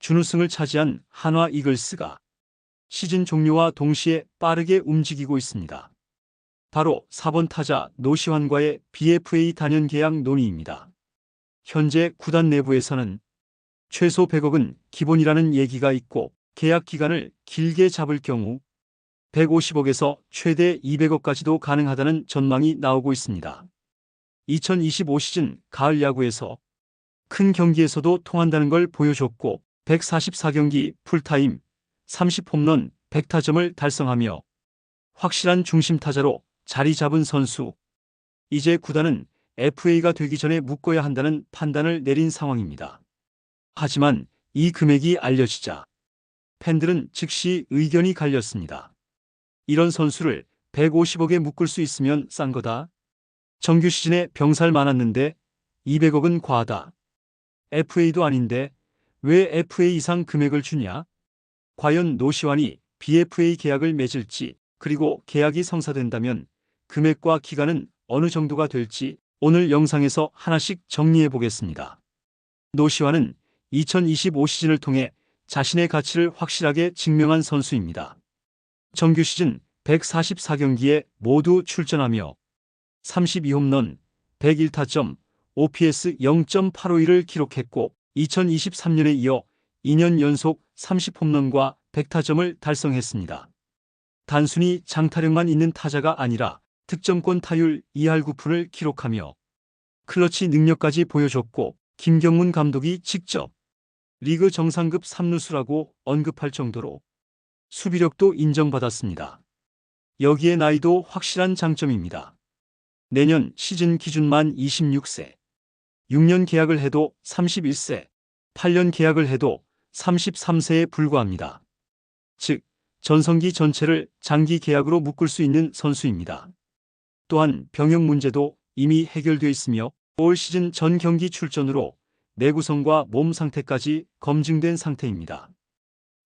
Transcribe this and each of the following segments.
준우승을 차지한 한화 이글스가 시즌 종료와 동시에 빠르게 움직이고 있습니다. 바로 4번 타자 노시환과의 BFA 단연 계약 논의입니다. 현재 구단 내부에서는 최소 100억은 기본이라는 얘기가 있고 계약 기간을 길게 잡을 경우 150억에서 최대 200억까지도 가능하다는 전망이 나오고 있습니다. 2025 시즌 가을 야구에서 큰 경기에서도 통한다는 걸 보여줬고 144경기 풀타임 30홈런 100타점을 달성하며 확실한 중심타자로 자리 잡은 선수. 이제 구단은 FA가 되기 전에 묶어야 한다는 판단을 내린 상황입니다. 하지만 이 금액이 알려지자 팬들은 즉시 의견이 갈렸습니다. 이런 선수를 150억에 묶을 수 있으면 싼 거다. 정규 시즌에 병살 많았는데 200억은 과하다. FA도 아닌데 왜 FA 이상 금액을 주냐? 과연 노시환이 BFA 계약을 맺을지, 그리고 계약이 성사된다면 금액과 기간은 어느 정도가 될지 오늘 영상에서 하나씩 정리해 보겠습니다. 노시환은 2025 시즌을 통해 자신의 가치를 확실하게 증명한 선수입니다. 정규 시즌 144경기에 모두 출전하며 32홈런, 101타점, OPS 0.851을 기록했고 2023년에 이어 2년 연속 30홈런과 100타점을 달성했습니다. 단순히 장타력만 있는 타자가 아니라 득점권 타율 2할 9푼을 기록하며 클러치 능력까지 보여줬고 김경문 감독이 직접 리그 정상급 3루수라고 언급할 정도로 수비력도 인정받았습니다. 여기에 나이도 확실한 장점입니다. 내년 시즌 기준 만 26세, 6년 계약을 해도 31세, 8년 계약을 해도 33세에 불과합니다. 즉, 전성기 전체를 장기 계약으로 묶을 수 있는 선수입니다. 또한 병역 문제도 이미 해결되어 있으며 올 시즌 전 경기 출전으로 내구성과 몸 상태까지 검증된 상태입니다.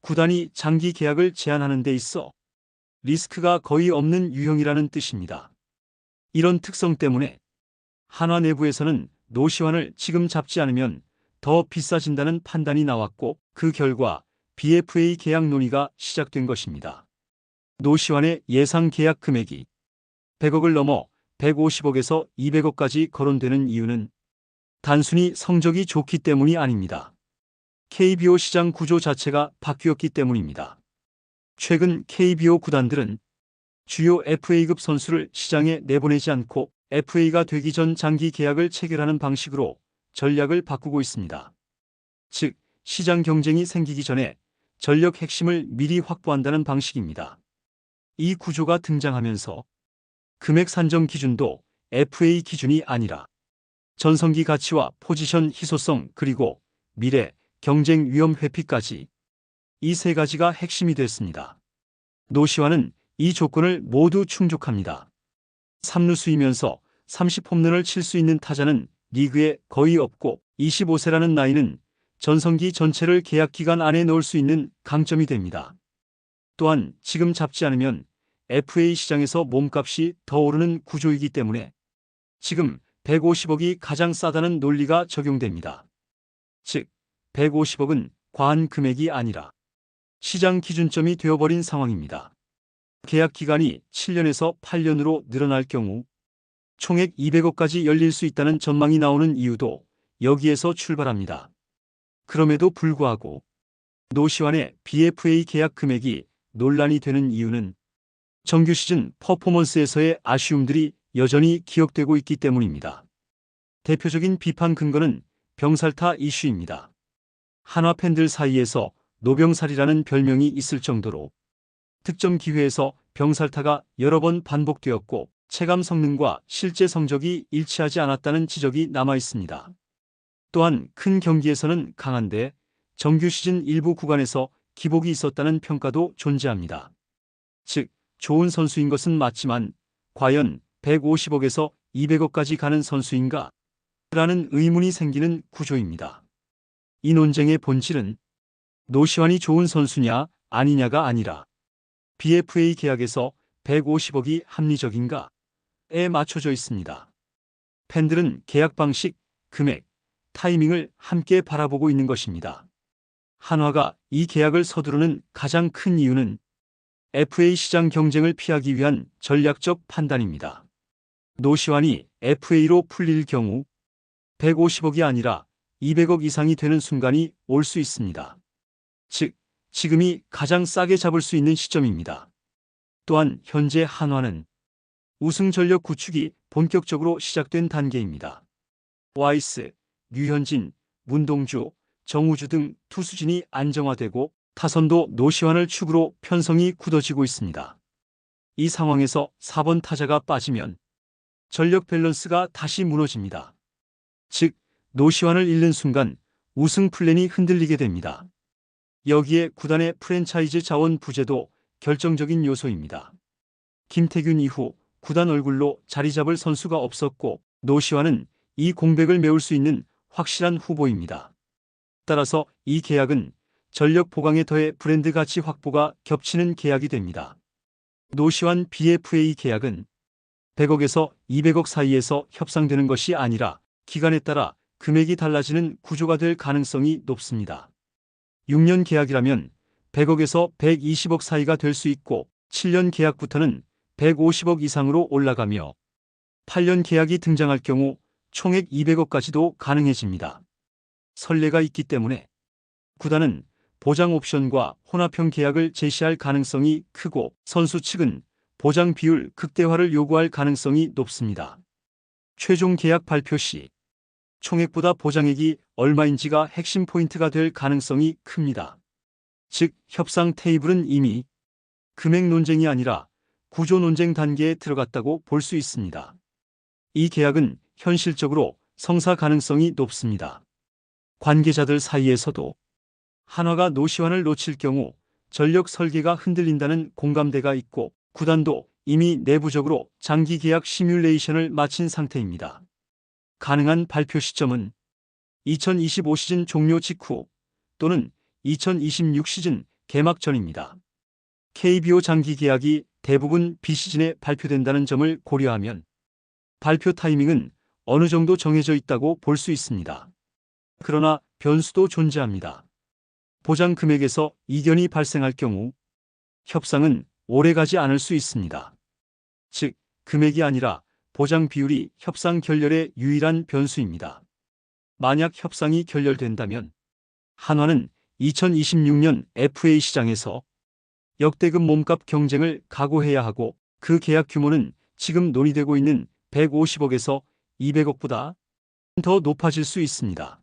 구단이 장기 계약을 제한하는 데 있어 리스크가 거의 없는 유형이라는 뜻입니다. 이런 특성 때문에 한화 내부에서는 노시환을 지금 잡지 않으면 더 비싸진다는 판단이 나왔고 그 결과 BFA 계약 논의가 시작된 것입니다. 노시환의 예상 계약 금액이 100억을 넘어 150억에서 200억까지 거론되는 이유는 단순히 성적이 좋기 때문이 아닙니다. KBO 시장 구조 자체가 바뀌었기 때문입니다. 최근 KBO 구단들은 주요 FA급 선수를 시장에 내보내지 않고 FA가 되기 전 장기 계약을 체결하는 방식으로 전략을 바꾸고 있습니다. 즉, 시장 경쟁이 생기기 전에 전력 핵심을 미리 확보한다는 방식입니다. 이 구조가 등장하면서 금액 산정 기준도 FA 기준이 아니라 전성기 가치와 포지션 희소성 그리고 미래 경쟁 위험 회피까지 이 세 가지가 핵심이 됐습니다. 노시환은 이 조건을 모두 충족합니다. 3루수이면서 30홈런을 칠 수 있는 타자는 리그에 거의 없고 25세라는 나이는 전성기 전체를 계약 기간 안에 넣을 수 있는 강점이 됩니다. 또한 지금 잡지 않으면 FA 시장에서 몸값이 더 오르는 구조이기 때문에 지금 150억이 가장 싸다는 논리가 적용됩니다. 즉, 150억은 과한 금액이 아니라 시장 기준점이 되어버린 상황입니다. 계약 기간이 7년에서 8년으로 늘어날 경우 총액 200억까지 열릴 수 있다는 전망이 나오는 이유도 여기에서 출발합니다. 그럼에도 불구하고 노시환의 BFA 계약 금액이 논란이 되는 이유는 정규 시즌 퍼포먼스에서의 아쉬움들이 여전히 기억되고 있기 때문입니다. 대표적인 비판 근거는 병살타 이슈입니다. 한화 팬들 사이에서 노병살이라는 별명이 있을 정도로 득점 기회에서 병살타가 여러 번 반복되었고 체감 성능과 실제 성적이 일치하지 않았다는 지적이 남아 있습니다. 또한 큰 경기에서는 강한데 정규 시즌 일부 구간에서 기복이 있었다는 평가도 존재합니다. 즉, 좋은 선수인 것은 맞지만 과연 150억에서 200억까지 가는 선수인가? 라는 의문이 생기는 구조입니다. 이 논쟁의 본질은 노시환이 좋은 선수냐 아니냐가 아니라 BFA 계약에서 150억이 합리적인가에 맞춰져 있습니다. 팬들은 계약 방식, 금액, 타이밍을 함께 바라보고 있는 것입니다. 한화가 이 계약을 서두르는 가장 큰 이유는 FA 시장 경쟁을 피하기 위한 전략적 판단입니다. 노시환이 FA로 풀릴 경우 150억이 아니라 200억 이상이 되는 순간이 올 수 있습니다. 즉, 지금이 가장 싸게 잡을 수 있는 시점입니다. 또한 현재 한화는 우승 전력 구축이 본격적으로 시작된 단계입니다. 와이스, 류현진, 문동주, 정우주 등 투수진이 안정화되고 타선도 노시환을 축으로 편성이 굳어지고 있습니다. 이 상황에서 4번 타자가 빠지면 전력 밸런스가 다시 무너집니다. 즉, 노시환을 잃는 순간 우승 플랜이 흔들리게 됩니다. 여기에 구단의 프랜차이즈 자원 부재도 결정적인 요소입니다. 김태균 이후 구단 얼굴로 자리 잡을 선수가 없었고 노시환은 이 공백을 메울 수 있는 확실한 후보입니다. 따라서 이 계약은 전력 보강에 더해 브랜드 가치 확보가 겹치는 계약이 됩니다. 노시환 BFA 계약은 100억에서 200억 사이에서 협상되는 것이 아니라 기간에 따라 금액이 달라지는 구조가 될 가능성이 높습니다. 6년 계약이라면 100억에서 120억 사이가 될 수 있고 7년 계약부터는 150억 이상으로 올라가며 8년 계약이 등장할 경우 총액 200억까지도 가능해집니다. 선례가 있기 때문에 구단은 보장 옵션과 혼합형 계약을 제시할 가능성이 크고 선수 측은 보장 비율 극대화를 요구할 가능성이 높습니다. 최종 계약 발표 시 총액보다 보장액이 얼마인지가 핵심 포인트가 될 가능성이 큽니다. 즉, 협상 테이블은 이미 금액 논쟁이 아니라 구조 논쟁 단계에 들어갔다고 볼 수 있습니다. 이 계약은 현실적으로 성사 가능성이 높습니다. 관계자들 사이에서도 한화가 노시환을 놓칠 경우 전력 설계가 흔들린다는 공감대가 있고 구단도 이미 내부적으로 장기 계약 시뮬레이션을 마친 상태입니다. 가능한 발표 시점은 2025 시즌 종료 직후 또는 2026 시즌 개막 전입니다. KBO 장기 계약이 대부분 비시즌에 발표된다는 점을 고려하면 발표 타이밍은 어느 정도 정해져 있다고 볼 수 있습니다. 그러나 변수도 존재합니다. 보장 금액에서 이견이 발생할 경우 협상은 오래가지 않을 수 있습니다. 즉, 금액이 아니라 보장 비율이 협상 결렬의 유일한 변수입니다. 만약 협상이 결렬된다면 한화는 2026년 FA 시장에서 역대급 몸값 경쟁을 각오해야 하고 그 계약 규모는 지금 논의되고 있는 150억에서 200억보다 더 높아질 수 있습니다.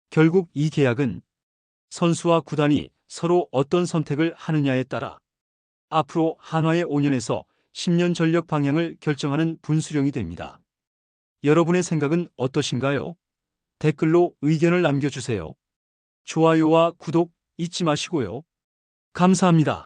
결국 이 계약은 선수와 구단이 서로 어떤 선택을 하느냐에 따라 앞으로 한화의 5년에서 10년 전력 방향을 결정하는 분수령이 됩니다. 여러분의 생각은 어떠신가요? 댓글로 의견을 남겨주세요. 좋아요와 구독 잊지 마시고요. 감사합니다.